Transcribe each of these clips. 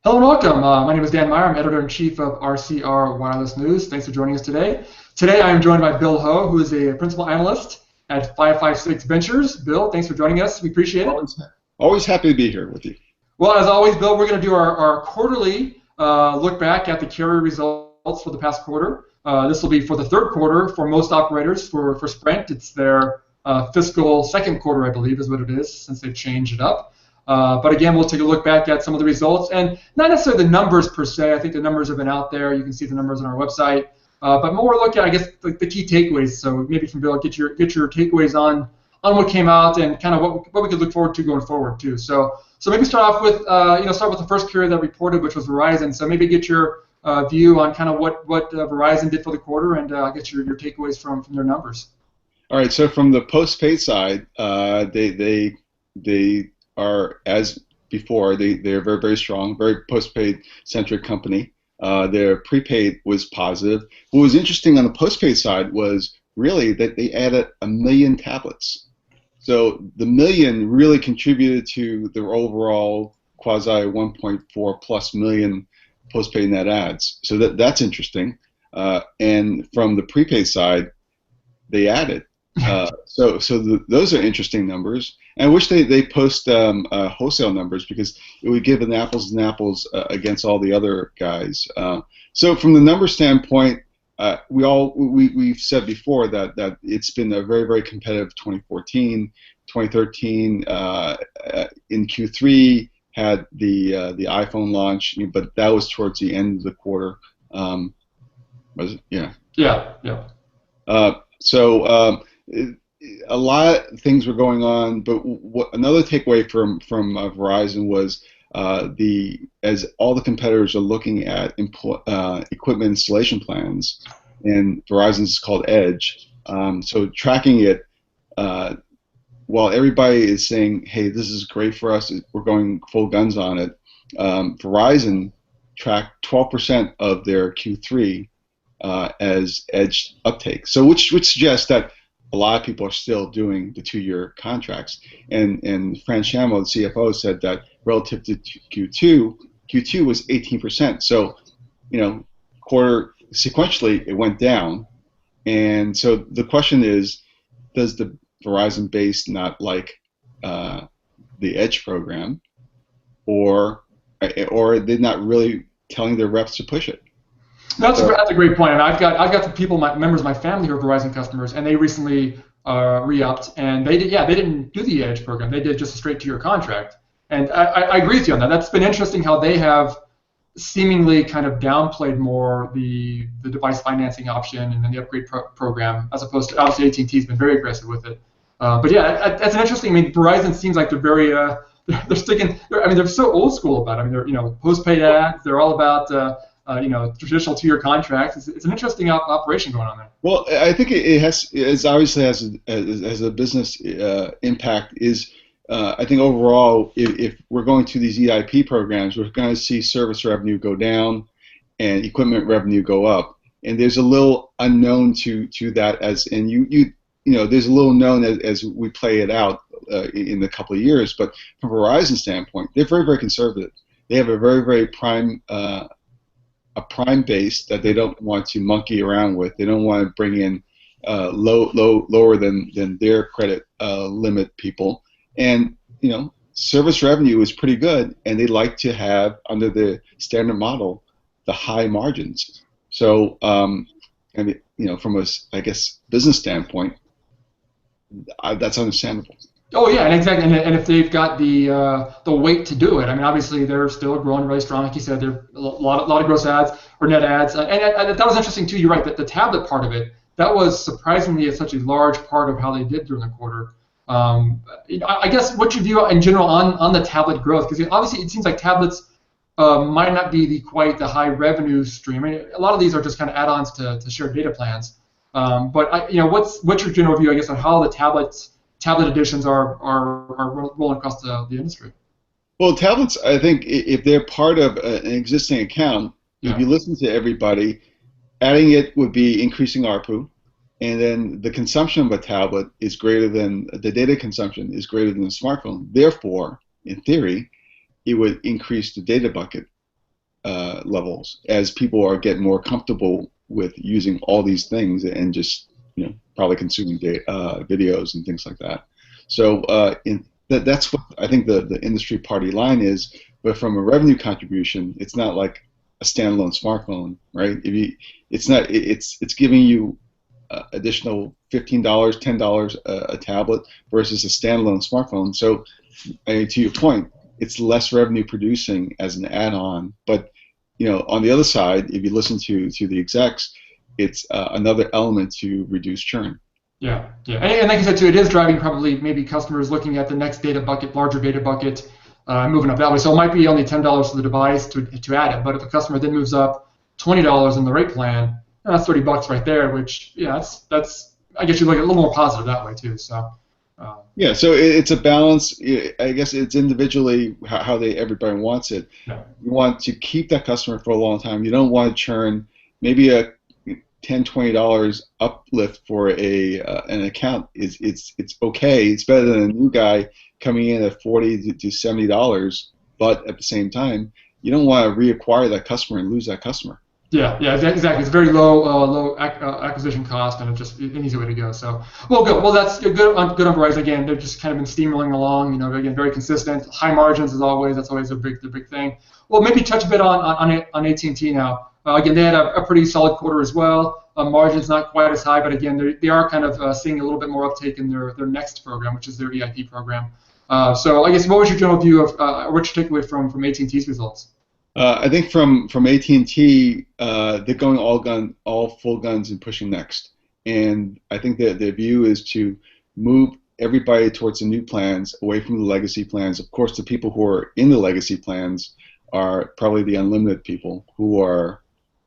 Hello and welcome. My name is Dan Meyer. I'm editor-in-chief of RCR Wireless News. Thanks for joining us today. Today I am joined by Bill Ho, who is a principal analyst at 556 Ventures. Bill, thanks for joining us. We appreciate it. Always happy to be here with you. Well, as always, Bill, we're going to do our quarterly look back at the carrier results for the past quarter. This will be for the third quarter for most operators. For Sprint, it's their fiscal second quarter, I believe, is what it is, since they've changed it up. But again, we'll take a look back at some of the results, and not necessarily the numbers per se. I think the numbers have been out there. You can see the numbers on our website. But more look at, I guess, the key takeaways. So maybe from Bill, get your takeaways on what came out and kind of what we could look forward to going forward too. So maybe start off with start with the first carrier that reported, which was Verizon. So maybe get your view on kind of what Verizon did for the quarter, and get your takeaways from their numbers. All right. So from the postpaid side, they are, as before, they're very, very strong, very postpaid centric company. Their prepaid was positive. What was interesting on the postpaid side was really that they added 1 million tablets. So the million really contributed to their overall quasi 1.4 plus million postpaid net adds. So that's interesting. And from the prepaid side, they added. Those are interesting numbers. And I wish they post wholesale numbers, because it would give an apples and apples against all the other guys. So from the number standpoint, we've said before that it's been a very, very competitive 2014, 2013. In Q3 had the iPhone launch, but that was towards the end of the quarter. Was it? Yeah. Yeah. A lot of things were going on, but another takeaway from Verizon was as all the competitors are looking at equipment installation plans, and Verizon's is called Edge. So tracking it, while everybody is saying, "Hey, this is great for us. We're going full guns on it," Verizon tracked 12% of their Q3 as Edge uptake. So which suggests that a lot of people are still doing the 2-year contracts. And Fran Shammo, the CFO, said that relative to Q2 was 18%. So, quarter sequentially it went down. And so the question is, does the Verizon base not like the Edge program, or are they not really telling their reps to push it? That's a great point. And I've got some people, members of my family who are Verizon customers, and they recently re-upped, and they didn't do the Edge program. They did just a straight 2-year contract. And I agree with you on that. That's been interesting how they have seemingly kind of downplayed more the device financing option and then the upgrade program, as opposed to, obviously, AT&T has been very aggressive with it. But yeah, that's an interesting. I mean, Verizon seems like they're very they're sticking. They're so old school about it. I mean, they're postpaid ads. They're all about traditional 2-year contracts. It's an interesting operation going on there. Well, I think it obviously has a business impact. I think overall, if we're going to these EIP programs, we're going to see service revenue go down and equipment revenue go up. And there's a little unknown to that, there's a little known as we play it out in a couple of years. But from Verizon standpoint, they're very, very conservative. They have a very, very prime base that they don't want to monkey around with. They don't want to bring in lower than their credit limit people. And service revenue is pretty good, and they like to have, under the standard model, the high margins. So from a, I guess, business standpoint, that's understandable. Oh yeah, and exactly, and if they've got the weight to do it, I mean, obviously they're still growing really strong, like you said. They're a lot of gross ads or net ads, and that was interesting too. You're right, that the tablet part of it, that was surprisingly such a large part of how they did during the quarter. I guess what you view in general on the tablet growth, because obviously it seems like tablets might not be quite the high revenue stream. I mean, a lot of these are just kind of add-ons to shared data plans. But what's your general view, I guess, on how the tablet additions are rolling across the industry? Well, tablets, I think, if they're part of an existing account, if you listen to everybody, adding it would be increasing ARPU, and then the consumption of a tablet is greater than the data consumption is greater than a smartphone. Therefore, in theory, it would increase the data bucket. levels as people are getting more comfortable with using all these things and just probably consuming videos and things like that. So that's what I think the industry party line is. But from a revenue contribution, it's not like a standalone smartphone, right? It's giving you additional $15, $10 a tablet versus a standalone smartphone. So to your point, it's less revenue producing as an add-on. But on the other side, if you listen to the execs, it's another element to reduce churn. Yeah, yeah, and like you said too, it is driving probably maybe customers looking at the next data bucket, larger data bucket, moving up that way. So it might be only $10 for the device to add it, but if a customer then moves up $20 in the rate plan, that's $30 right there. Which that's I guess you look at a little more positive that way too. So. Yeah, so it's a balance. I guess it's individually how everybody wants it. Yeah. You want to keep that customer for a long time. You don't want to churn. Maybe a $10-$20 uplift for an account it's okay. It's better than a new guy coming in at $40 to $70. But at the same time, you don't want to reacquire that customer and lose that customer. Yeah, exactly. It's very low acquisition cost, and it's just an easy way to go. So, well, good. Well, that's good on Verizon. Again, they've just kind of been steamrolling along. Again, very consistent, high margins as always. That's always the big thing. Well, maybe touch a bit on AT&T now. Again, they had a pretty solid quarter as well. Margins not quite as high, but again, they are kind of seeing a little bit more uptake in their next program, which is their EIP program. So, I guess what was your general view of what's your takeaway from AT&T's results? I think from AT&T, they're going all full guns and pushing next. And I think that their view is to move everybody towards the new plans, away from the legacy plans. Of course, the people who are in the legacy plans are probably the unlimited people who are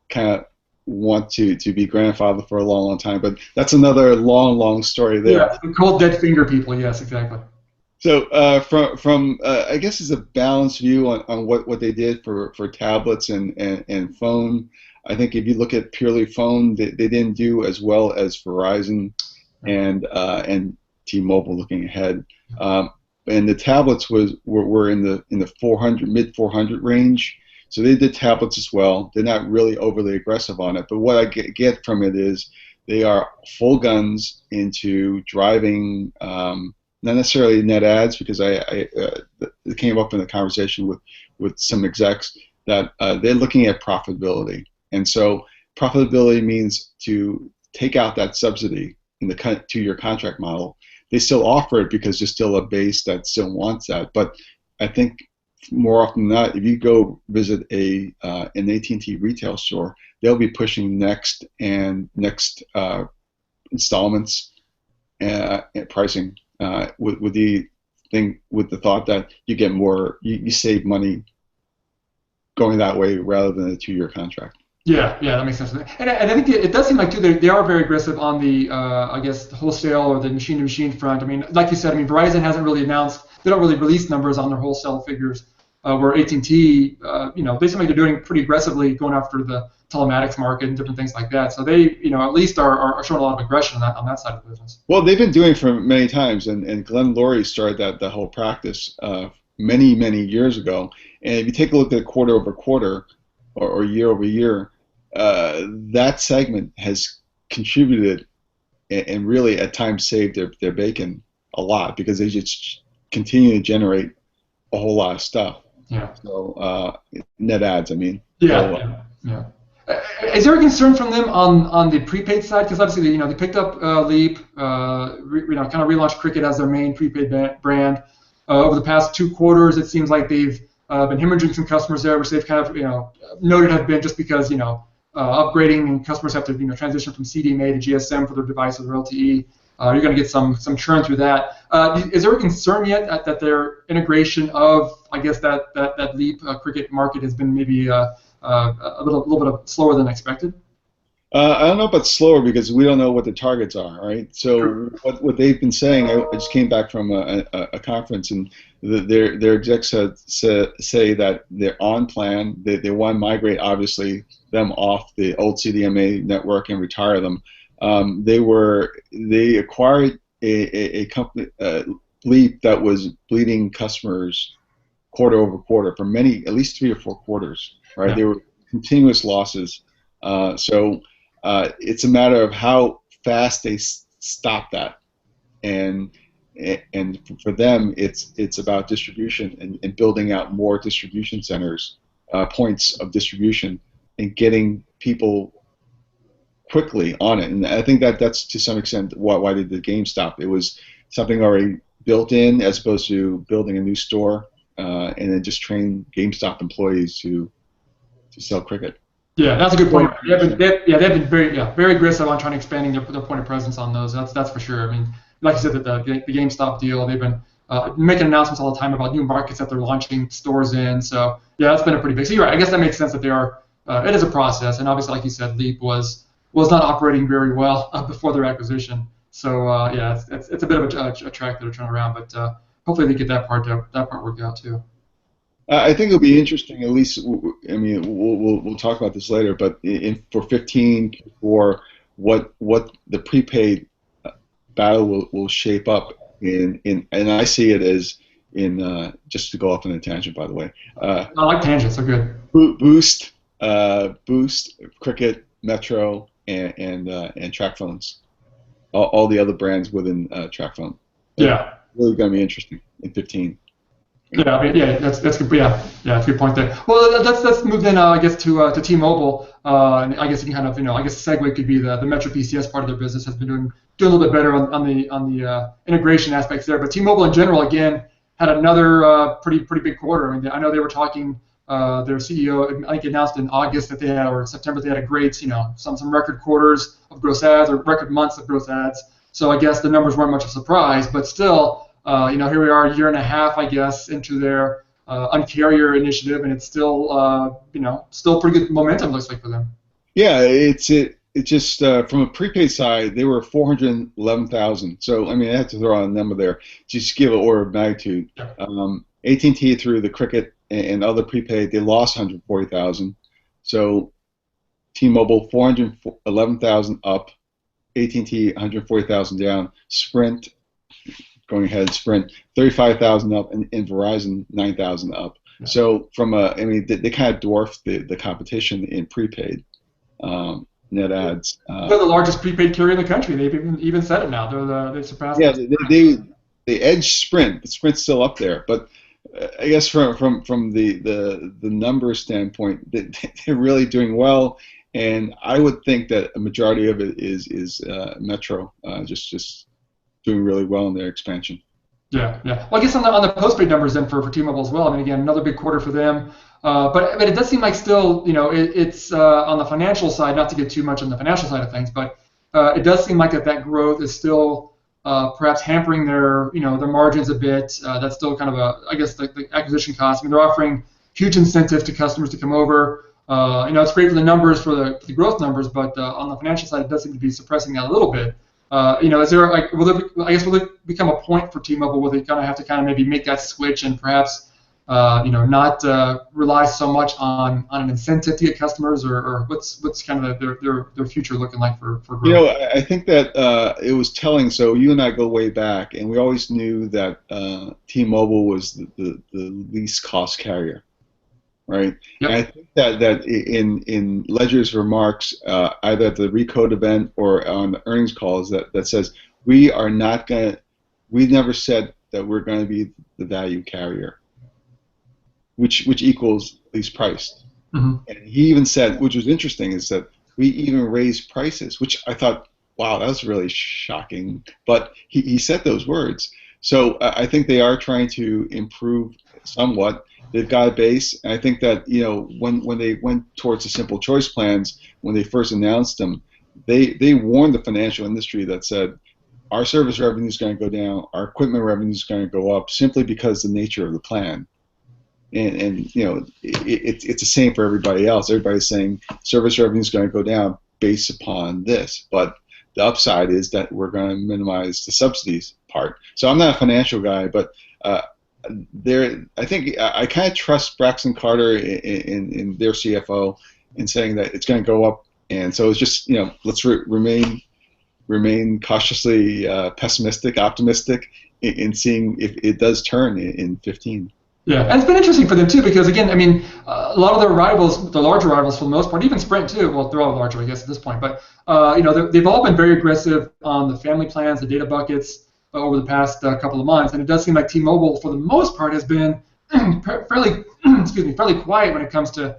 kind of want to be grandfathered for a long time. But that's another long story there. Yeah, the cold dead finger people. Yes, exactly. So from I guess it's a balanced view on what they did for tablets and phone. I think if you look at purely phone, they didn't do as well as Verizon and T-Mobile looking ahead. And the tablets were in the mid 400 range. So they did tablets as well. They're not really overly aggressive on it. But what I get from it is they are full guns into driving. Not necessarily net ads, because it came up in the conversation with some execs that they're looking at profitability, and so profitability means to take out that subsidy in the 2-year contract model. They still offer it because there's still a base that still wants that, but I think more often than not, if you go visit an AT&T retail store, they'll be pushing next installments and pricing. With the thought that you get more, you save money going that way rather than a 2-year contract. Yeah, that makes sense. And I think it does seem like too they are very aggressive on the I guess the wholesale or the machine-to-machine front. I mean, like you said, Verizon hasn't really announced. They don't really release numbers on their wholesale figures. Where AT&T, they seem like they're doing pretty aggressively, going after the telematics market and different things like that. So they, at least are showing a lot of aggression on that side of the business. Well, they've been doing it for many times, and Glenn Laurie started that whole practice many years ago. And if you take a look at quarter over quarter or year over year, that segment has contributed and really at times saved their bacon a lot, because they just continue to generate a whole lot of stuff. Yeah. So net ads, I mean. Yeah. Is there a concern from them on the prepaid side? Because obviously, they picked up Leap, kind of relaunched Cricket as their main prepaid brand. Over the past 2 quarters, it seems like they've been hemorrhaging some customers there, which they've kind of, noted have been just because, upgrading and customers have to, transition from CDMA to GSM for their devices or LTE. You're going to get some churn through that. Is there a concern yet that their integration of, I guess, that Leap Cricket market has been maybe a little bit slower than expected? I don't know about slower, because we don't know what the targets are, right? So Sure. what they've been saying, I just came back from a conference, and their execs say that they're on plan. They want to migrate, obviously, them off the old CDMA network and retire them. They acquired a company, Leap, that was bleeding customers quarter over quarter for at least 3 or 4 quarters, right? Yeah. They were continuous losses. It's a matter of how fast they stop that, and for them, it's about distribution and building out more distribution centers, points of distribution, and getting people quickly on it. And I think that's to some extent why they did GameStop. It was something already built in, as opposed to building a new store and then just train GameStop employees to sell cricket. Yeah, that's a good point. They've been very aggressive on trying to expanding their point of presence on those. That's for sure. I mean, like you said, the GameStop deal, they've been making announcements all the time about new markets that they're launching stores in. So yeah, that's been a pretty big. So you're right. I guess that makes sense that they are. It is a process, and obviously, like you said, Leap was not operating very well before their acquisition. So yeah, it's a bit of a track that they're turning around, but hopefully they get that part worked out too. I think it'll be interesting. At least, I mean, we'll talk about this later. But for 15, for what the prepaid battle will shape up in, and I see it as in just to go off on a tangent, by the way. I like tangents; they're good. Boost, Cricket, Metro, and TracFones. All the other brands within TracFone. Yeah, really going to be interesting in 15. Yeah, I mean, that's good. Yeah, that's a good point there. Well, let's move then, I guess, to T-Mobile. And I guess you can kind of, I guess, segue could be the Metro PCS part of their business has been doing a little bit better on the integration aspects there. But T-Mobile in general, again, had another pretty big quarter. I mean, I know they were talking. Their CEO, I think, announced in August that they had, or September, they had a great, some record quarters of gross ads or record months of gross ads. So I guess the numbers weren't much of a surprise, but still. Here we are a year and a half, I guess, into their Un-carrier initiative, and it's still, still pretty good momentum, looks like, for them. Yeah, it just from a prepaid side, they were 411,000. So I mean, I have to throw out a number there just to give an order of magnitude. Yeah. AT&T through the Cricket and other prepaid, they lost 140,000. So T-Mobile 411,000 up, AT&T 140,000 down, Sprint. Going ahead, Sprint 35,000 up, and Verizon 9,000 up. Yeah. So they kind of dwarfed the competition in prepaid net ads. They're the largest prepaid carrier in the country. They've even said it now. They surpassed. Yeah, they edge Sprint. But Sprint's still up there, but I guess from the numbers standpoint, they're really doing well. And I would think that a majority of it is Metro, just doing really well in their expansion. Yeah. Well, I guess on the postpaid numbers then for T-Mobile as well. I mean, again, another big quarter for them. But it does seem like still, it's on the financial side. Not to get too much on the financial side of things, but it does seem like that growth is still perhaps hampering their margins a bit. That's still kind of I guess the acquisition cost. I mean, they're offering huge incentives to customers to come over. It's great for the numbers, for the growth numbers, but on the financial side, it does seem to be suppressing that a little bit. Is there will it become a point for T-Mobile where they kind of have to maybe make that switch and perhaps not rely so much on an incentive to get customers, or what's kind of their future looking like for growth? I think that it was telling. So you and I go way back, and we always knew that T-Mobile was the least cost carrier. Right, yep. And I think that in Ledger's remarks, either at the Recode event or on the earnings calls, that says we never said that we're going to be the value carrier, which equals least priced. Mm-hmm. And he even said, which was interesting, is that we even raised prices, which I thought, wow, that was really shocking. But he said those words, so I think they are trying to improve somewhat. They've got a base, and I think that when they went towards the simple choice plans, when they first announced them, they warned the financial industry that said our service revenue is going to go down, our equipment revenue is going to go up simply because of the nature of the plan. And it's the same for everybody else. Everybody's saying service revenue is going to go down based upon this, but the upside is that we're going to minimize the subsidies part. So I'm not a financial guy, but I think I kind of trust Braxton Carter in their CFO in saying that it's going to go up, and so it's just let's remain cautiously pessimistic, optimistic in seeing if it does turn in 15. Yeah, and it's been interesting for them too because again, I mean, a lot of their rivals, the larger rivals for the most part, even Sprint too. Well, they're all larger, I guess, at this point. But they've all been very aggressive on the family plans, the data buckets over the past couple of months, and it does seem like T-Mobile, for the most part, has been fairly, excuse me, fairly quiet when it comes to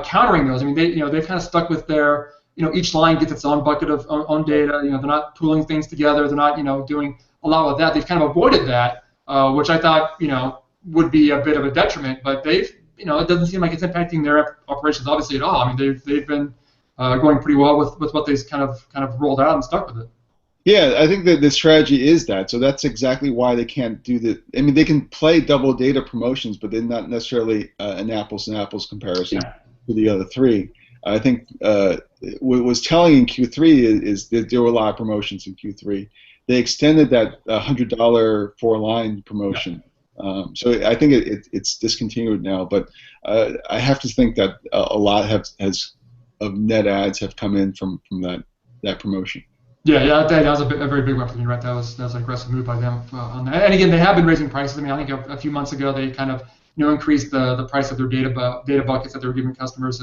countering those. I mean, they've kind of stuck with their, each line gets its own bucket of own data. They're not pooling things together. They're not, doing a lot of that. They've kind of avoided that, which I thought, would be a bit of a detriment. But it doesn't seem like it's impacting their operations obviously at all. I mean, they've been going pretty well with what they've kind of rolled out and stuck with it. Yeah, I think that the strategy is that. So that's exactly why they can't do the. I mean, they can play double data promotions, but they're not necessarily an apples and apples comparison to the other three. I think what was telling in Q3 is that there were a lot of promotions in Q3. They extended that $100 4-line promotion. So I think it's discontinued now. But I have to think that a lot of net ads have come in from that promotion. Yeah, that was a very big one for me, right? That was an aggressive move by them on that. And again, they have been raising prices. I mean, I think a few months ago they kind of increased the price of their data buckets that they were giving customers.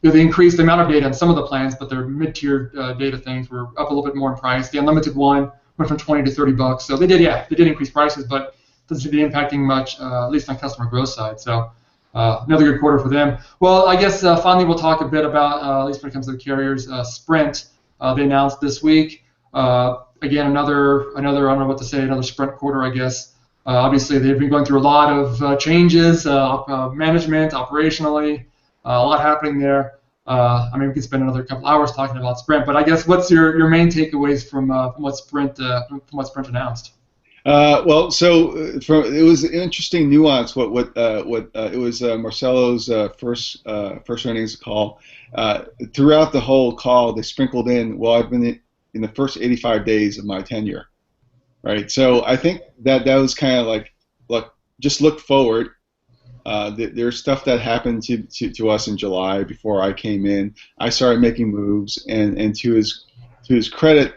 They increased the amount of data on some of the plans, but their mid-tier data things were up a little bit more in price. The unlimited one went from $20 to $30. So they did increase prices, but doesn't seem to be impacting much, at least on customer growth side. So another good quarter for them. Well, I guess finally we'll talk a bit about, at least when it comes to the carriers, Sprint. They announced this week. Again, another I don't know what to say, another Sprint quarter, I guess. Obviously, they've been going through a lot of changes, management, operationally, a lot happening there. I mean, we could spend another couple hours talking about Sprint, but I guess what's your main takeaways from what Sprint announced? Well, so it was an interesting nuance. What it was Marcelo's first earnings call. Throughout the whole call, they sprinkled in, well, I've been in the first 85 days of my tenure, right? So I think that was kind of like, look, just look forward. There's stuff that happened to us in July before I came in. I started making moves, and to his credit,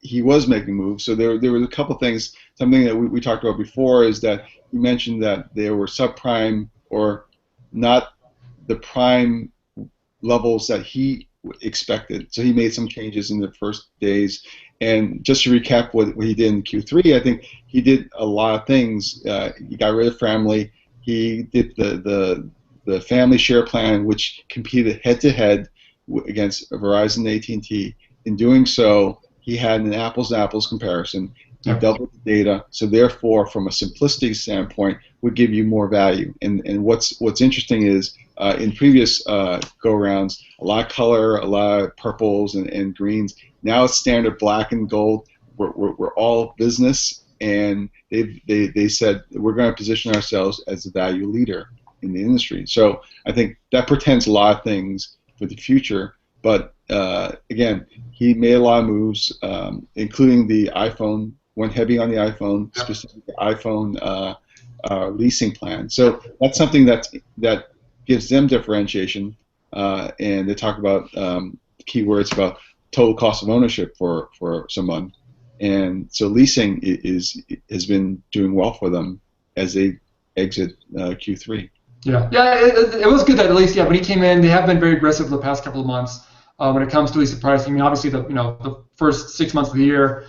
he was making moves. So there was a couple things. Something that we talked about before is that he mentioned that there were subprime or not the prime levels that he expected. So he made some changes in the first days. And just to recap what he did in Q3, I think he did a lot of things. He got rid of family. He did the family share plan, which competed head-to-head against Verizon and AT&T. In doing so, he had an apples-to-apples comparison. He doubled the data, so therefore, from a simplicity standpoint, would give you more value. And what's interesting is in previous go-rounds, a lot of color, a lot of purples and greens. Now it's standard black and gold. We're all business, and they said we're going to position ourselves as the value leader in the industry. So I think that portends a lot of things for the future. But again, he made a lot of moves, including the iPhone. Went heavy on the iPhone, specifically iPhone leasing plan. So that's something that gives them differentiation. And they talk about keywords about total cost of ownership for someone. And so leasing has been doing well for them as they exit Q3. Yeah, it was good that at least when he came in, they have been very aggressive the past couple of months when it comes to lease pricing. I mean, obviously the first 6 months of the year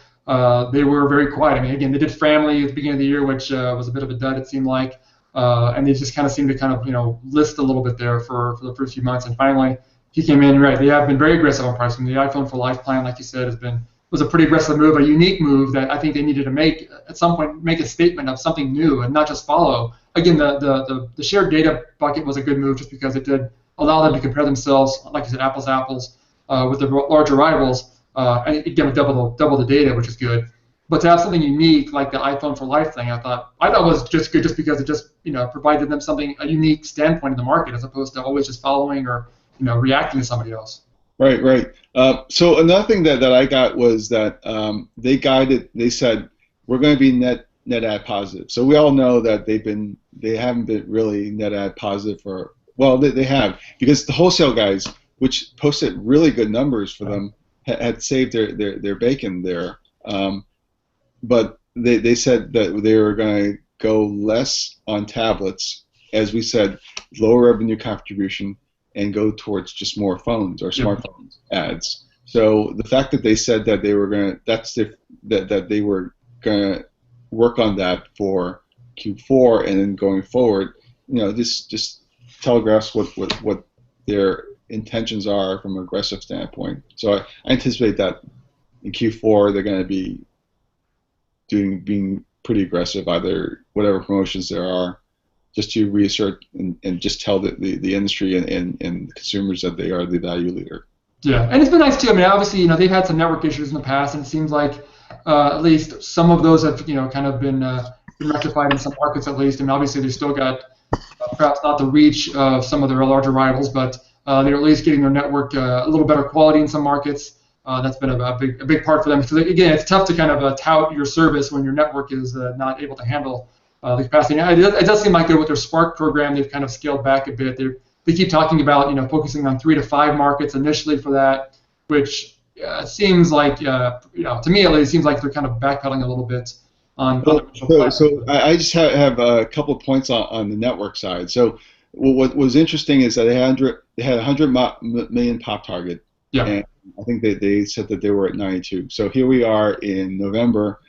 they were very quiet. I mean, again, they did family at the beginning of the year, which was a bit of a dud, it seemed like, and they just kind of seemed to list a little bit there for the first few months, and finally he came in. Right, they have been very aggressive on pricing. The iPhone for Life plan, like you said, was a pretty aggressive move, a unique move that I think they needed to make at some point, make a statement of something new and not just follow. Again, the shared data bucket was a good move just because it did allow them to compare themselves, like you said, apples to apples with the larger rivals, and again, double the data, which is good. But to have something unique like the iPhone for Life thing, I thought was just good, just because it just provided them a unique standpoint in the market, as opposed to always just following or reacting to somebody else. Right. So another thing that I got was that they said we're going to be net ad positive. So we all know that they haven't been really net ad positive they have, because the wholesale guys, which posted really good numbers for them, had saved their bacon there. But they said that they were going to go less on tablets, as we said, lower revenue contribution, and go towards just more phones or smartphone ads. So the fact that they said that they were going to, that they were going to work on that for Q4 and then going forward, this just telegraphs what their intentions are from an aggressive standpoint. So I anticipate that in Q4 they're going to be being pretty aggressive, either whatever promotions there are, just to reassert and just tell the industry and the consumers that they are the value leader. Yeah, and it's been nice too. I mean, obviously, they've had some network issues in the past, and it seems like at least some of those have, kind of been rectified in some markets at least. And obviously, they've still got perhaps not the reach of some of their larger rivals, but they're at least getting their network a little better quality in some markets. That's been a big part for them. Because again, it's tough to kind of tout your service when your network is not able to handle the capacity. It does seem like with their Spark program, they've kind of scaled back a bit. They keep talking about focusing on 3 to 5 markets initially for that, which seems like to me at least seems like they're kind of backpedaling a little bit on. So I just have a couple of points on the network side. So what was interesting is that they had 100 million pop target. Yeah. And I think they said that they were at 92. So here we are in November.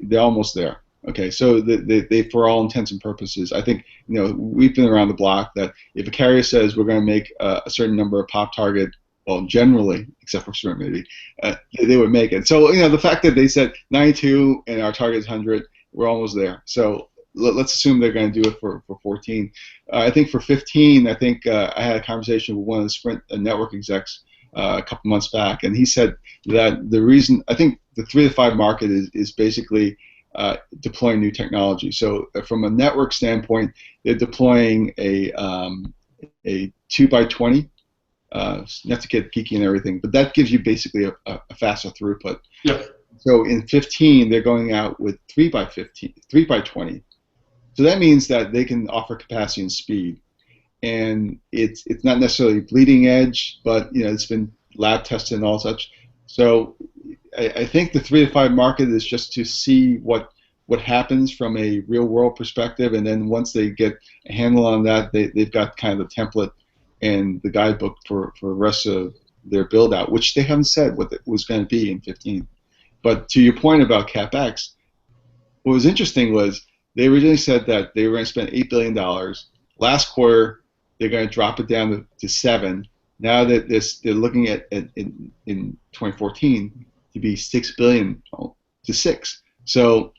They're almost there. Okay, so they for all intents and purposes, I think we've been around the block that if a carrier says we're going to make a certain number of pop target, well, generally, except for Sprint maybe, they would make it. So the fact that they said 92 and our target is 100, we're almost there. So let's assume they're going to do it for 14. I think for 15, I think I had a conversation with one of the Sprint network execs a couple months back, and he said that the reason, I think the 3 to 5 market is basically deploying new technology. So from a network standpoint, they're deploying a 2x20, not to get geeky and everything, but that gives you basically a faster throughput. Yep. So in 15, they're going out with 3x20. So that means that they can offer capacity and speed. And it's not necessarily bleeding edge, but it's been lab tested and all such. So I think the 3 to 5 market is just to see what happens from a real world perspective, and then once they get a handle on that, they've got kind of the template and the guidebook for the rest of their build out, which they haven't said what it was going to be in 15. But to your point about CapEx, what was interesting was they originally said that they were going to spend $8 billion. Last quarter, they're going to drop it down to 7. Now that they're looking at in 2014 to be $6 billion to 6. So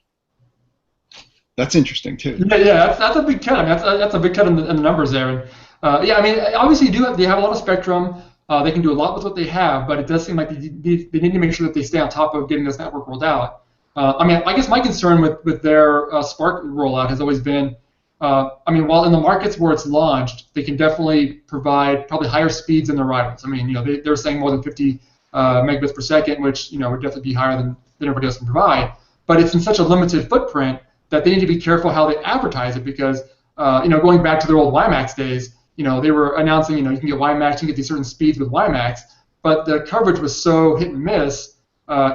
that's interesting too. Yeah, that's a big cut. I mean, that's a big cut in the numbers there. And I mean, obviously they have a lot of spectrum. They can do a lot with what they have, but it does seem like they need to make sure that they stay on top of getting this network rolled out. I mean, I guess my concern with their Spark rollout has always been, I mean, while in the markets where it's launched, they can definitely provide probably higher speeds than their rivals. I mean, they're saying more than 50 megabits per second, which would definitely be higher than everybody else can provide. But it's in such a limited footprint that they need to be careful how they advertise it, because going back to their old WiMAX days, they were announcing you can get WiMAX, you can get these certain speeds with WiMAX, but the coverage was so hit and miss.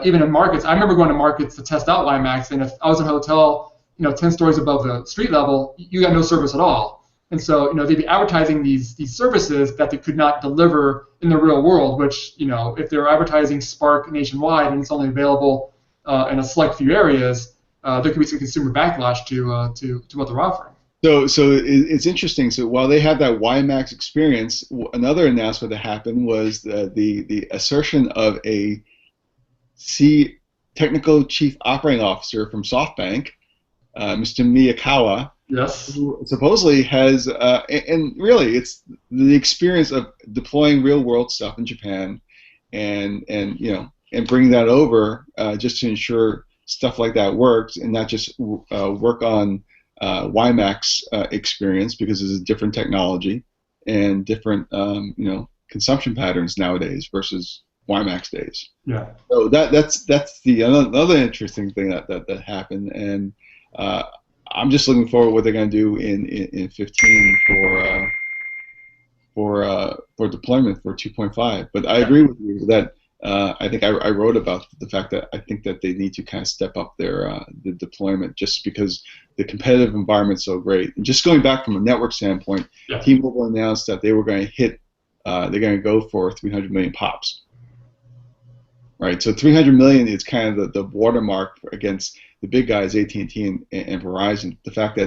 Even in markets, I remember going to markets to test out WiMAX, and if I was in a hotel 10 stories above the street level, you got no service at all. And so, they'd be advertising these services that they could not deliver in the real world, which, if they're advertising Spark nationwide and it's only available in a select few areas, there could be some consumer backlash to what they're offering. So it's interesting. So while they have that WiMAX experience, another announcement that happened was the assertion of a technical chief operating officer from SoftBank, Mr. Miyakawa, yes, who supposedly has, and really it's the experience of deploying real world stuff in Japan, and bringing that over just to ensure stuff like that works, and not just work on WiMAX experience, because it's a different technology and different consumption patterns nowadays versus WiMAX days. Yeah. So that's the another interesting thing that happened, and I'm just looking forward to what they're going to do in 15 for deployment for 2.5. But I agree with you that I think I wrote about the fact that I think that they need to kind of step up their the deployment just because the competitive environment's so great. And just going back from a network standpoint, Yeah. T-Mobile announced that they were going to hit, they're going to go for 300 million pops. Right, so 300 million is kind of the watermark against the big guys, AT&T and Verizon. The fact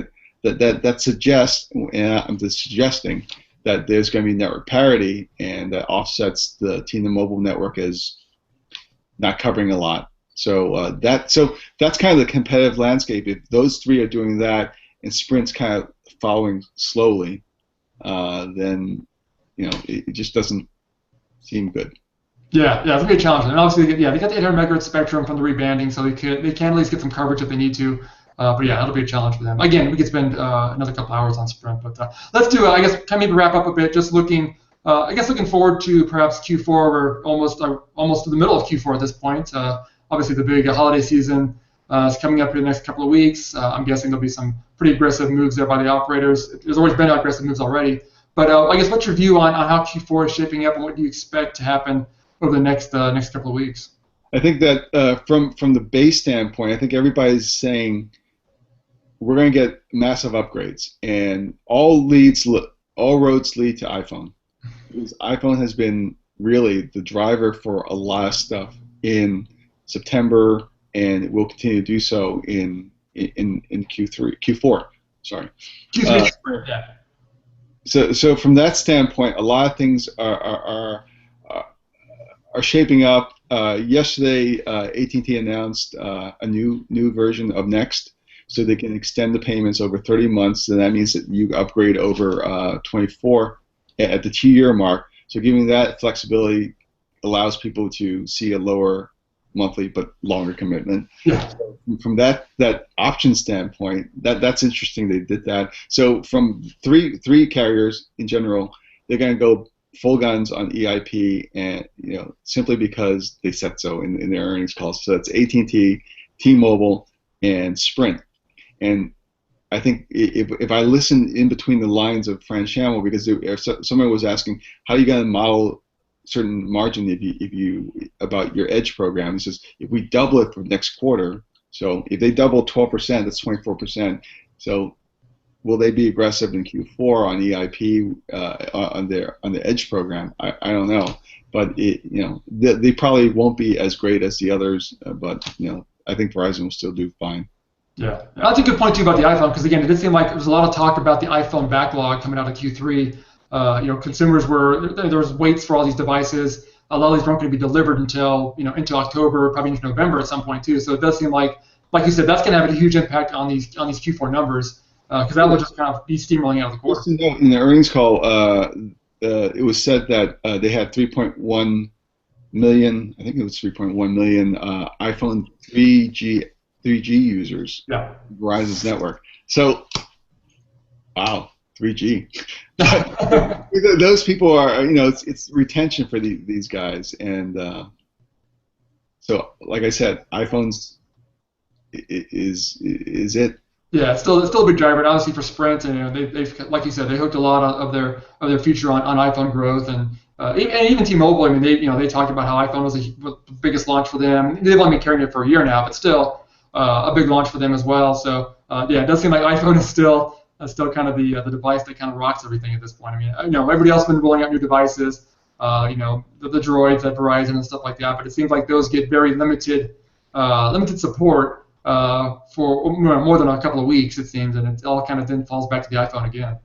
that suggests, and I'm just suggesting, that there's going to be network parity, and that offsets the T-Mobile network as not covering a lot. So that's kind of the competitive landscape. If those three are doing that, and Sprint's kind of following slowly, then it just doesn't seem good. Yeah, it's gonna be a challenge. And obviously, they got the 800 megahertz spectrum from the rebanding, so they can at least get some coverage if they need to. But yeah, it'll be a challenge for them. Again, we could spend another couple hours on Sprint, but let's do, I guess, kind of maybe wrap up a bit. Just looking forward to perhaps Q4. We're almost to the middle of Q4 at this point. Obviously, the big holiday season is coming up in the next couple of weeks. I'm guessing there'll be some pretty aggressive moves there by the operators. There's always been aggressive moves already. But I guess what's your view on how Q4 is shaping up, and what do you expect to happen over the next couple of weeks? I think that from the base standpoint, I think everybody's saying we're going to get massive upgrades, and all roads lead to iPhone. Because iPhone has been really the driver for a lot of stuff in September, and it will continue to do so in Q4. Sorry. Q3. Yeah. So from that standpoint, a lot of things are shaping up. Yesterday, AT&T announced a new version of Next, so they can extend the payments over 30 months, and that means that you upgrade over 24 at the 2-year mark. So giving that flexibility allows people to see a lower monthly but longer commitment. Yeah. So from that option standpoint, that's interesting they did that. So from three carriers in general, they're going to go full guns on EIP, and simply because they said so in their earnings calls. So that's AT&T, T-Mobile, and Sprint. And I think if I listen in between the lines of Frank Shamel, because somebody was asking how are you going to model certain margin if you about your edge program. He says if we double it for next quarter, so if they double 12%, that's 24%. So will they be aggressive in Q4 on EIP on the edge program? I don't know, but they probably won't be as great as the others. But I think Verizon will still do fine. Yeah, that's a good point too about the iPhone, because again, it did seem like there was a lot of talk about the iPhone backlog coming out of Q3. Consumers there was waits for all these devices. A lot of these weren't going to be delivered until into October, probably into November at some point too. So it does seem like you said, that's going to have a huge impact on these Q4 numbers, because that will just kind of be steamrolling out of the quarter. In the earnings call, it was said that they had 3.1 million. I think it was 3.1 million iPhone 3G users. Yeah. Verizon's network. So, wow, 3G. Those people are, it's retention for these guys, and so, like I said, iPhones is it. Yeah, it's still a big driver, and obviously for Sprint, and they've, like you said, they hooked a lot of their future on iPhone growth, and even T-Mobile. I mean, they talked about how iPhone was the biggest launch for them. They've only been carrying it for a year now, but still a big launch for them as well. So yeah, it does seem like iPhone is still kind of the device that kind of rocks everything at this point. I mean, everybody else has been rolling out new devices, the droids at Verizon and stuff like that, but it seems like those get very limited support for more than a couple of weeks, it seems, and it all kind of then falls back to the iPhone again.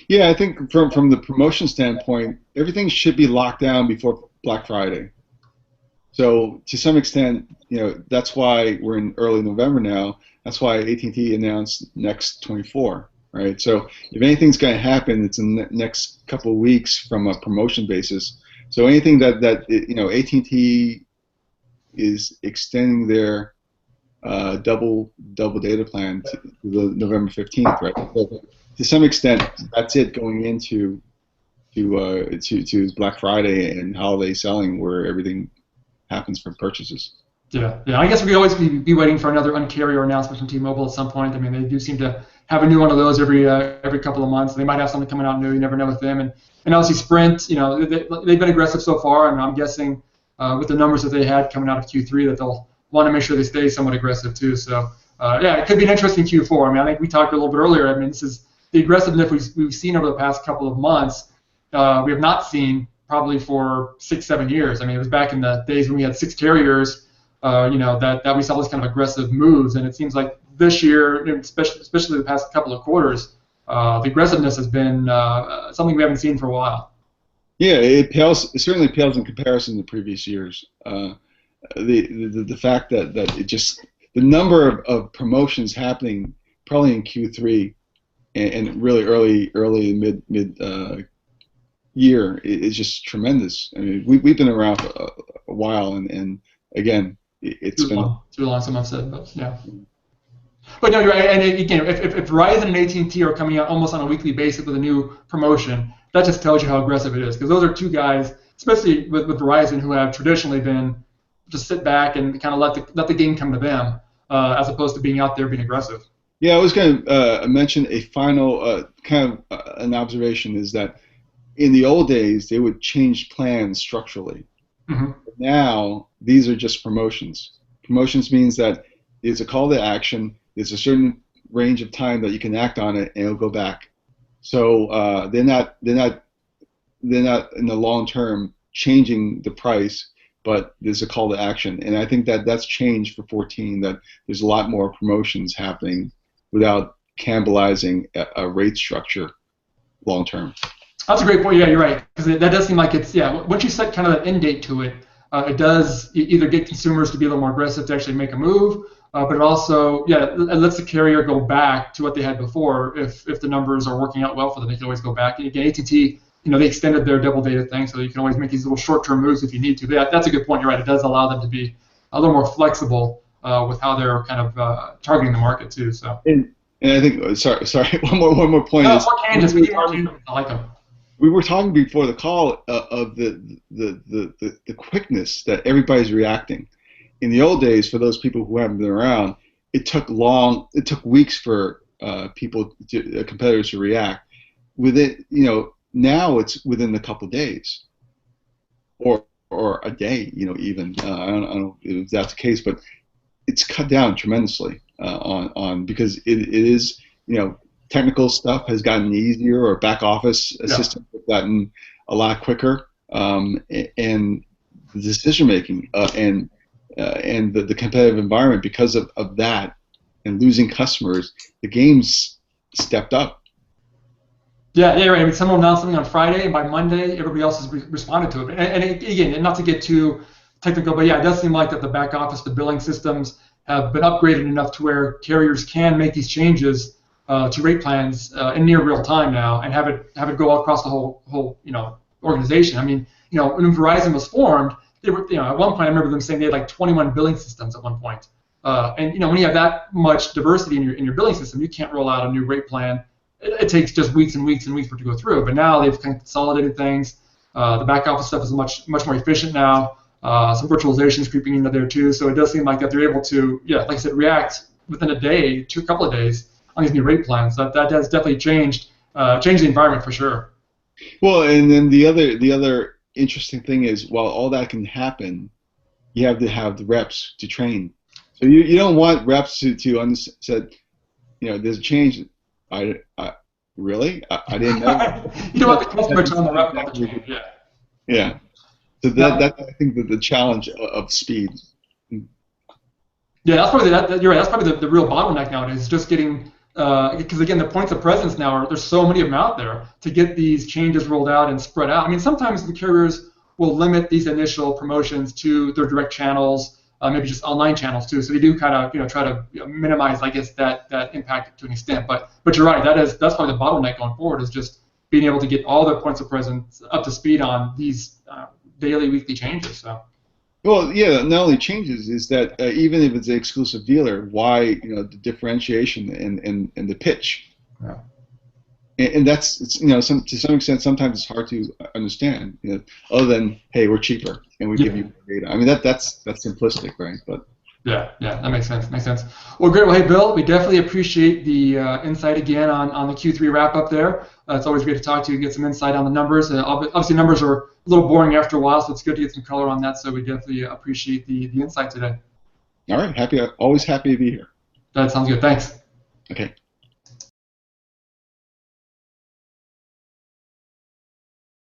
Yeah, I think from the promotion standpoint, everything should be locked down before Black Friday. So to some extent, that's why we're in early November now. That's why AT&T announced Next 24, right? So if anything's going to happen, it's in the next couple of weeks from a promotion basis. So anything that AT&T is extending their double data plan to the November 15th, right? So to some extent, that's it going into Black Friday and holiday selling, where everything happens for purchases. Yeah. I guess we could always be waiting for another Un-carrier announcement from T-Mobile at some point. I mean, they do seem to have a new one of those every couple of months. They might have something coming out new. You never know with them. And obviously Sprint, they've been aggressive so far, and I'm guessing with the numbers that they had coming out of Q3 that they'll want to make sure they stay somewhat aggressive too. So yeah, it could be an interesting Q4. I mean, I think we talked a little bit earlier. I mean, this is the aggressiveness we've seen over the past couple of months. We have not seen probably for 6-7 years. I mean, it was back in the days when we had 6 carriers, that we saw those kind of aggressive moves. And it seems like this year, especially the past couple of quarters, the aggressiveness has been something we haven't seen for a while. Yeah, it certainly pales in comparison to previous years. The fact that it just the number of promotions happening probably in Q3 and really early mid year is just tremendous. I mean, we've been around for a while, and again, it's too long. Someone said, but yeah. But no, you're right. And again, if Verizon and AT&T are coming out almost on a weekly basis with a new promotion, that just tells you how aggressive it is. Because those are two guys, especially with Verizon, who have traditionally been just sit back and kind of let the game come to them, as opposed to being out there being aggressive. Yeah, I was going to mention a final kind of an observation is that in the old days they would change plans structurally. Mm-hmm. Now these are just promotions. Promotions means that it's a call to action. There's a certain range of time that you can act on it, and it'll go back. So they're not in the long term changing the price, but there's a call to action, and I think that's changed for 14. That there's a lot more promotions happening without cannibalizing a rate structure long term. That's a great point. Yeah, you're right. Because that does seem like it's once you set kind of an end date to it, it does either get consumers to be a little more aggressive to actually make a move. But it also, it lets the carrier go back to what they had before. If the numbers are working out well for them, they can always go back. And again, AT&T, they extended their double data thing, so you can always make these little short-term moves if you need to. That's a good point. You're right. It does allow them to be a little more flexible with how they're kind of targeting the market too. So. And I think, sorry, one more point. No, more tangents. We need more tangents. I like them. We were talking before the call of the quickness that everybody's reacting. In the old days, for those people who haven't been around, it took weeks for competitors to react. With it, now it's within a couple of days, or a day, even. I don't know if that's the case, but it's cut down tremendously on because it is, technical stuff has gotten easier, or back office systems have gotten a lot quicker, and the decision making and the competitive environment because of that and losing customers, the game's stepped up. Yeah, right. I mean, someone announced something on Friday, and by Monday, everybody else has responded to it. And again, not to get too technical, but it does seem like that the back office, the billing systems have been upgraded enough to where carriers can make these changes to rate plans in near real time now, and have it go across the whole organization. I mean, when Verizon was formed, they were at one point I remember them saying they had like 21 billing systems at one point. And when you have that much diversity in your billing system, you can't roll out a new rate plan. It takes just weeks and weeks and weeks for it to go through. But now they've kind of consolidated things. The back office stuff is much more efficient now. Some virtualization is creeping into there too. So it does seem like that they're able to, like I said, react within a day to a couple of days on these new rate plans. That has definitely changed the environment for sure. Well, and then the other interesting thing is, while all that can happen, you have to have the reps to train. So you don't want reps to understand, there's a change. I really? I didn't know. You don't want the customer to tell the rep about the change. Yeah. Yeah. So that's I think the challenge of speed. Yeah, that's probably you're right. That's probably the real bottleneck nowadays. Is just getting because again, the points of presence now there's so many of them out there to get these changes rolled out and spread out. I mean, sometimes the carriers will limit these initial promotions to their direct channels, maybe just online channels too. So they do kind of try to minimize, I guess, that impact to an extent. But you're right. That's probably the bottleneck going forward is just being able to get all their points of presence up to speed on these daily, weekly changes. So. Well, yeah. Not only changes is that even if it's an exclusive dealer, why the differentiation and the pitch. Yeah. And that's to some extent sometimes it's hard to understand. Other than hey, we're cheaper and we give you more data. I mean that's simplistic, right? But Yeah, yeah, that makes sense. Makes sense. Well, great. Well, hey, Bill, we definitely appreciate the insight again on the Q3 wrap up there. It's always great to talk to you, get some insight on the numbers. Obviously, numbers are a little boring after a while, so it's good to get some color on that. So we definitely appreciate the insight today. All right, always happy to be here. That sounds good. Thanks. Okay.